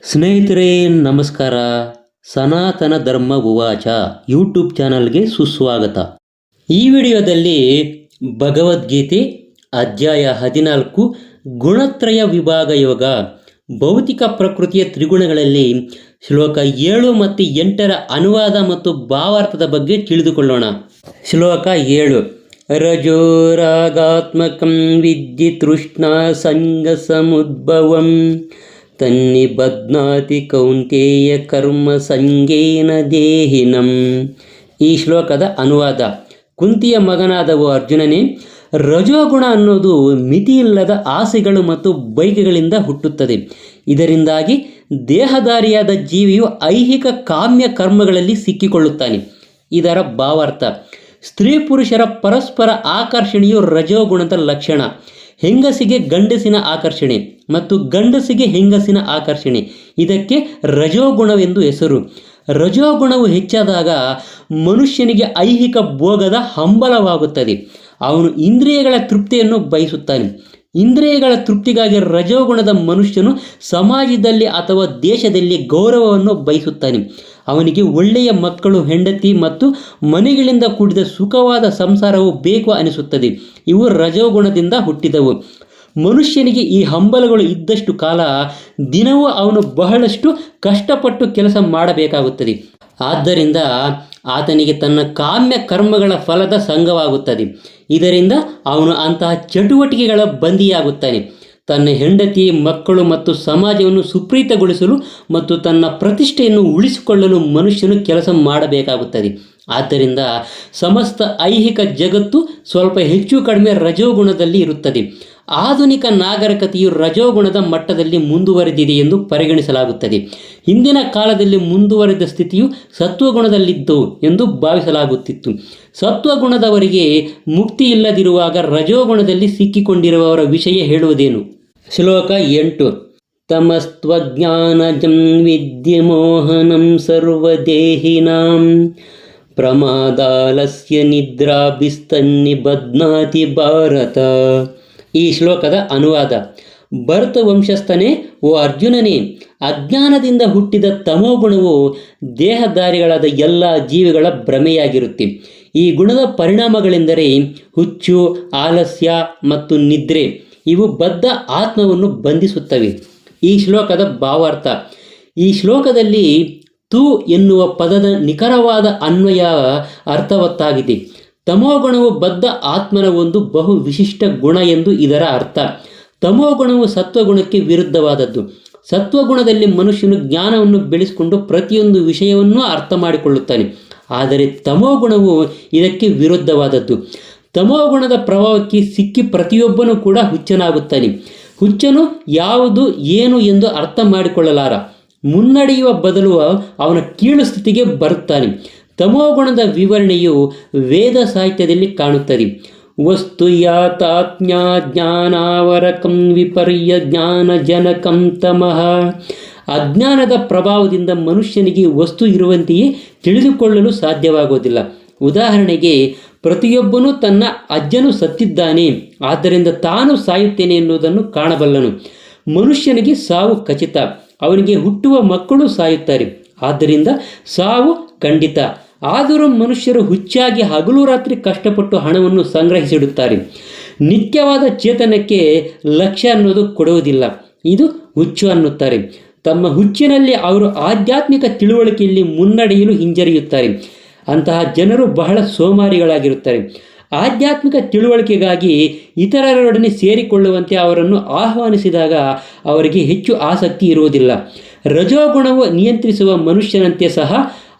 ಸ್ನೇಹಿತರೆ ನಮಸ್ಕಾರ. ಸನಾತನ ಧರ್ಮ ಉವಾಚ ಯೂಟ್ಯೂಬ್ ಚಾನಲ್ಗೆ ಸುಸ್ವಾಗತ. ಈ ವಿಡಿಯೋದಲ್ಲಿ ಭಗವದ್ಗೀತೆ ಅಧ್ಯಾಯ 14 ಗುಣತ್ರಯ ವಿಭಾಗ ಯೋಗ ಭೌತಿಕ ಪ್ರಕೃತಿಯ ತ್ರಿಗುಣಗಳಲ್ಲಿ ಶ್ಲೋಕ 7 ಮತ್ತು 8ರ ಅನುವಾದ ಮತ್ತು ಭಾವಾರ್ಥದ ಬಗ್ಗೆ ತಿಳಿದುಕೊಳ್ಳೋಣ. ಶ್ಲೋಕ 7. ರಜೋರಾಗಾತ್ಮಕಂ ವಿದ್ಯಿ ತೃಷ್ಣಾ ಸಂಗ ಸಮುದ್ಭವಂ ತನ್ನಿಬಧ್ನಾತಿ ಕೌಂತೇಯ ಕರ್ಮ ಸಂಗೇನ ದೇಹಿನಂ. ಈ ಶ್ಲೋಕದ ಅನುವಾದ: ಕುಂತಿಯ ಮಗನಾದ ಅರ್ಜುನನೇ, ರಜೋಗುಣ ಅನ್ನೋದು ಮಿತಿಯಿಲ್ಲದ ಆಸೆಗಳು ಮತ್ತು ಬಯಕೆಗಳಿಂದ ಹುಟ್ಟುತ್ತದೆ. ಇದರಿಂದಾಗಿ ದೇಹಧಾರಿಯಾದ ಜೀವಿಯು ಐಹಿಕ ಕಾಮ್ಯ ಕರ್ಮಗಳಲ್ಲಿ ಸಿಕ್ಕಿಕೊಳ್ಳುತ್ತಾನೆ. ಇದರ ಭಾವಾರ್ಥ: ಸ್ತ್ರೀ ಪುರುಷರ ಪರಸ್ಪರ ಆಕರ್ಷಣೆಯು ರಜೋಗುಣದ ಲಕ್ಷಣ. ಹೆಂಗಸಿಗೆ ಗಂಡಸಿನ ಆಕರ್ಷಣೆ ಮತ್ತು ಗಂಡಸಿಗೆ ಹೆಂಗಸಿನ ಆಕರ್ಷಣೆ, ಇದಕ್ಕೆ ರಜೋಗುಣವೆಂದು ಹೆಸರು. ರಜೋಗುಣವು ಹೆಚ್ಚಾದಾಗ ಮನುಷ್ಯನಿಗೆ ಐಹಿಕ ಭೋಗದ ಹಂಬಲವಾಗುತ್ತದೆ. ಅವನು ಇಂದ್ರಿಯಗಳ ತೃಪ್ತಿಯನ್ನು ಬಯಸುತ್ತಾನೆ. ಇಂದ್ರಿಯಗಳ ತೃಪ್ತಿಗಾಗಿ ರಜೋಗುಣದ ಮನುಷ್ಯನು ಸಮಾಜದಲ್ಲಿ ಅಥವಾ ದೇಶದಲ್ಲಿ ಗೌರವವನ್ನು ಬಯಸುತ್ತಾನೆ. ಅವನಿಗೆ ಒಳ್ಳೆಯ ಮಕ್ಕಳು, ಹೆಂಡತಿ ಮತ್ತು ಮನೆಗಳಿಂದ ಕೂಡಿದ ಸುಖವಾದ ಸಂಸಾರವು ಬೇಕು ಅನಿಸುತ್ತದೆ. ಇವು ರಜೋಗುಣದಿಂದ ಹುಟ್ಟಿದವು. ಮನುಷ್ಯನಿಗೆ ಈ ಹಂಬಲಗಳು ಇದ್ದಷ್ಟು ಕಾಲ ದಿನವೂ ಅವನು ಬಹಳಷ್ಟು ಕಷ್ಟಪಟ್ಟು ಕೆಲಸ ಮಾಡಬೇಕಾಗುತ್ತದೆ. ಆದ್ದರಿಂದ ಆತನಿಗೆ ತನ್ನ ಕಾಮ್ಯ ಕರ್ಮಗಳ ಫಲದ ಸಂಘವಾಗುತ್ತದೆ. ಇದರಿಂದ ಅವನು ಅಂತಹ ಚಟುವಟಿಕೆಗಳ ಬಂದಿಯಾಗುತ್ತಾನೆ. ತನ್ನ ಹೆಂಡತಿ, ಮಕ್ಕಳು ಮತ್ತು ಸಮಾಜವನ್ನು ಸುಪ್ರೀತಗೊಳಿಸಲು ಮತ್ತು ತನ್ನ ಪ್ರತಿಷ್ಠೆಯನ್ನು ಉಳಿಸಿಕೊಳ್ಳಲು ಮನುಷ್ಯನು ಕೆಲಸ ಮಾಡಬೇಕಾಗುತ್ತದೆ. ಆದ್ದರಿಂದ ಸಮಸ್ತ ಐಹಿಕ ಜಗತ್ತು ಸ್ವಲ್ಪ ಹೆಚ್ಚು ಕಡಿಮೆ ರಜೋಗುಣದಲ್ಲಿ ಇರುತ್ತದೆ. ಆಧುನಿಕ ನಾಗರಿಕತೆಯು ರಜೋಗುಣದ ಮಟ್ಟದಲ್ಲಿ ಮುಂದುವರೆದಿದೆ ಎಂದು ಪರಿಗಣಿಸಲಾಗುತ್ತದೆ. ಹಿಂದಿನ ಕಾಲದಲ್ಲಿ ಮುಂದುವರೆದ ಸ್ಥಿತಿಯು ಸತ್ವಗುಣದಲ್ಲಿದ್ದು ಎಂದು ಭಾವಿಸಲಾಗುತ್ತಿತ್ತು. ಸತ್ವಗುಣದವರಿಗೆ ಮುಕ್ತಿ ಇಲ್ಲದಿರುವಾಗ ರಜೋಗುಣದಲ್ಲಿ ಸಿಕ್ಕಿಕೊಂಡಿರುವವರ ವಿಷಯ ಹೇಳುವುದೇನು? ಶ್ಲೋಕ 8. ತಮಸ್ತ್ವಜ್ಞಾನಜಂ ವಿದ್ಯಮೋಹನಂ ಸರ್ವದೇಹಿನಾಂ ಪ್ರಮಾದಾಲಸ್ಯ ನಿದ್ರಾಭಿಸ್ತನ್ನಿಬಧ್ನಾತಿ ಭಾರತ. ಈ ಶ್ಲೋಕದ ಅನುವಾದ: ಭರತ ವಂಶಸ್ಥನೇ, ಓ ಅರ್ಜುನನೇ, ಅಜ್ಞಾನದಿಂದ ಹುಟ್ಟಿದ ತಮೋಗುಣವು ದೇಹಧಾರಿಗಳಾದ ಎಲ್ಲ ಜೀವಿಗಳ ಭ್ರಮೆಯಾಗಿರುತ್ತೆ. ಈ ಗುಣದ ಪರಿಣಾಮಗಳೆಂದರೆ ಹುಚ್ಚು, ಆಲಸ್ಯ ಮತ್ತು ನಿದ್ರೆ. ಇವು ಬದ್ಧ ಆತ್ಮವನ್ನು ಬಂಧಿಸುತ್ತವೆ. ಈ ಶ್ಲೋಕದ ಭಾವಾರ್ಥ: ಈ ಶ್ಲೋಕದಲ್ಲಿ ತು ಎನ್ನುವ ಪದದ ನಿಖರವಾದ ಅನ್ವಯ ಅರ್ಥವತ್ತಾಗಿದೆ. ತಮೋಗುಣವು ಬದ್ಧ ಆತ್ಮನ ಒಂದು ಬಹು ವಿಶಿಷ್ಟ ಗುಣ ಎಂದು ಇದರ ಅರ್ಥ. ತಮೋಗುಣವು ಸತ್ವಗುಣಕ್ಕೆ ವಿರುದ್ಧವಾದದ್ದು. ಸತ್ವಗುಣದಲ್ಲಿ ಮನುಷ್ಯನು ಜ್ಞಾನವನ್ನು ಬೆಳೆಸಿಕೊಂಡು ಪ್ರತಿಯೊಂದು ವಿಷಯವನ್ನೂ ಅರ್ಥ ಮಾಡಿಕೊಳ್ಳುತ್ತಾನೆ. ಆದರೆ ತಮೋಗುಣವು ಇದಕ್ಕೆ ವಿರುದ್ಧವಾದದ್ದು. ತಮೋಗುಣದ ಪ್ರಭಾವಕ್ಕೆ ಸಿಕ್ಕಿ ಪ್ರತಿಯೊಬ್ಬನೂ ಕೂಡ ಹುಚ್ಚನಾಗುತ್ತಾನೆ. ಹುಚ್ಚನು ಯಾವುದು ಏನು ಎಂದು ಅರ್ಥ ಮಾಡಿಕೊಳ್ಳಲಾರ. ಮುನ್ನಡೆಯುವ ಬದಲು ಅವನ ಕೀಳು ಸ್ಥಿತಿಗೆ ಬರುತ್ತಾನೆ. ತಮೋಗುಣದ ವಿವರಣೆಯು ವೇದ ಸಾಹಿತ್ಯದಲ್ಲಿ ಕಾಣುತ್ತದೆ. ವಸ್ತು ಯಾತಾತ್ಮ್ಯ ಜ್ಞಾನಾವರಕಂ ವಿಪರ್ಯ ಜ್ಞಾನ ಜನಕಂ ತಮಃ. ಅಜ್ಞಾನದ ಪ್ರಭಾವದಿಂದ ಮನುಷ್ಯನಿಗೆ ವಸ್ತು ಇರುವಂತೆಯೇ ತಿಳಿದುಕೊಳ್ಳಲು ಸಾಧ್ಯವಾಗುವುದಿಲ್ಲ. ಉದಾಹರಣೆಗೆ, ಪ್ರತಿಯೊಬ್ಬನೂ ತನ್ನ ಅಜ್ಜನು ಸತ್ತಿದ್ದಾನೆ, ಆದ್ದರಿಂದ ತಾನು ಸಾಯುತ್ತೇನೆ ಎನ್ನುವುದನ್ನು ಕಾಣಬಲ್ಲನು. ಮನುಷ್ಯನಿಗೆ ಸಾವು ಖಚಿತ. ಅವನಿಗೆ ಹುಟ್ಟುವ ಮಕ್ಕಳು ಸಾಯುತ್ತಾರೆ, ಆದ್ದರಿಂದ ಸಾವು ಖಂಡಿತ. ಆದರೂ ಮನುಷ್ಯರು ಹುಚ್ಚಾಗಿ ಹಗಲು ರಾತ್ರಿ ಕಷ್ಟಪಟ್ಟು ಹಣವನ್ನು ಸಂಗ್ರಹಿಸಿಡುತ್ತಾರೆ. ನಿತ್ಯವಾದ ಚೇತನಕ್ಕೆ ಲಕ್ಷ್ಯ ಅನ್ನೋದು ಕೊಡುವುದಿಲ್ಲ. ಇದು ಹುಚ್ಚು ಅನ್ನುತ್ತಾರೆ. ತಮ್ಮ ಹುಚ್ಚಿನಲ್ಲಿ ಅವರು ಆಧ್ಯಾತ್ಮಿಕ ತಿಳುವಳಿಕೆಯಲ್ಲಿ ಮುನ್ನಡೆಯಲು ಹಿಂಜರಿಯುತ್ತಾರೆ. ಅಂತಹ ಜನರು ಬಹಳ ಸೋಮಾರಿಗಳಾಗಿರುತ್ತಾರೆ. ಆಧ್ಯಾತ್ಮಿಕ ತಿಳುವಳಿಕೆಗಾಗಿ ಇತರರೊಡನೆ ಸೇರಿಕೊಳ್ಳುವಂತೆ ಅವರನ್ನು ಆಹ್ವಾನಿಸಿದಾಗ ಅವರಿಗೆ ಹೆಚ್ಚು ಆಸಕ್ತಿ ಇರುವುದಿಲ್ಲ. ರಜೋಗುಣವು ನಿಯಂತ್ರಿಸುವ ಮನುಷ್ಯನಂತೆ ಸಹ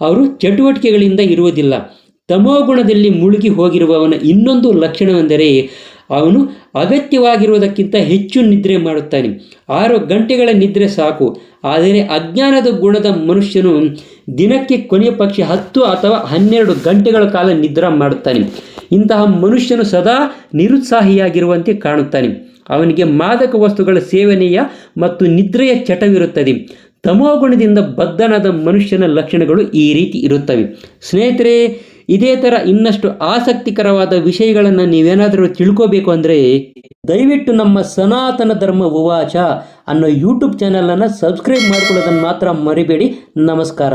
ಅವರು ಚಟುವಟಿಕೆಗಳಿಂದ ಇರುವುದಿಲ್ಲ. ತಮೋಗುಣದಲ್ಲಿ ಮುಳುಗಿ ಹೋಗಿರುವವನ ಇನ್ನೊಂದು ಲಕ್ಷಣವೆಂದರೆ ಅವನು ಅಗತ್ಯವಾಗಿರುವುದಕ್ಕಿಂತ ಹೆಚ್ಚು ನಿದ್ರೆ ಮಾಡುತ್ತಾನೆ. 6 ಗಂಟೆಗಳ ನಿದ್ರೆ ಸಾಕು. ಆದರೆ ಅಜ್ಞಾನದ ಗುಣದ ಮನುಷ್ಯನು ದಿನಕ್ಕೆ ಕೊನೆಯ ಪಕ್ಷ 10 ಅಥವಾ 12 ಗಂಟೆಗಳ ಕಾಲ ನಿದ್ರೆ ಮಾಡುತ್ತಾನೆ. ಇಂತಹ ಮನುಷ್ಯನು ಸದಾ ನಿರುತ್ಸಾಹಿಯಾಗಿರುವಂತೆ ಕಾಣುತ್ತಾನೆ. ಅವನಿಗೆ ಮಾದಕ ವಸ್ತುಗಳ ಸೇವನೆಯ ಮತ್ತು ನಿದ್ರೆಯ ಚಟವಿರುತ್ತದೆ. ತಮೋಗುಣದಿಂದ ಬದ್ಧನಾದ ಮನುಷ್ಯನ ಲಕ್ಷಣಗಳು ಈ ರೀತಿ ಇರುತ್ತವೆ. ಸ್ನೇಹಿತರೆ, ಇದೇ ಥರ ಇನ್ನಷ್ಟು ಆಸಕ್ತಿಕರವಾದ ವಿಷಯಗಳನ್ನು ನೀವೇನಾದರೂ ತಿಳ್ಕೋಬೇಕು ಅಂದರೆ ದಯವಿಟ್ಟು ನಮ್ಮ ಸನಾತನ ಧರ್ಮ ಉವಾಚ ಅನ್ನೋ ಯೂಟ್ಯೂಬ್ ಚಾನಲನ್ನು ಸಬ್ಸ್ಕ್ರೈಬ್ ಮಾಡ್ಕೊಳ್ಳೋದನ್ನು ಮಾತ್ರ ಮರಿಬೇಡಿ. ನಮಸ್ಕಾರ.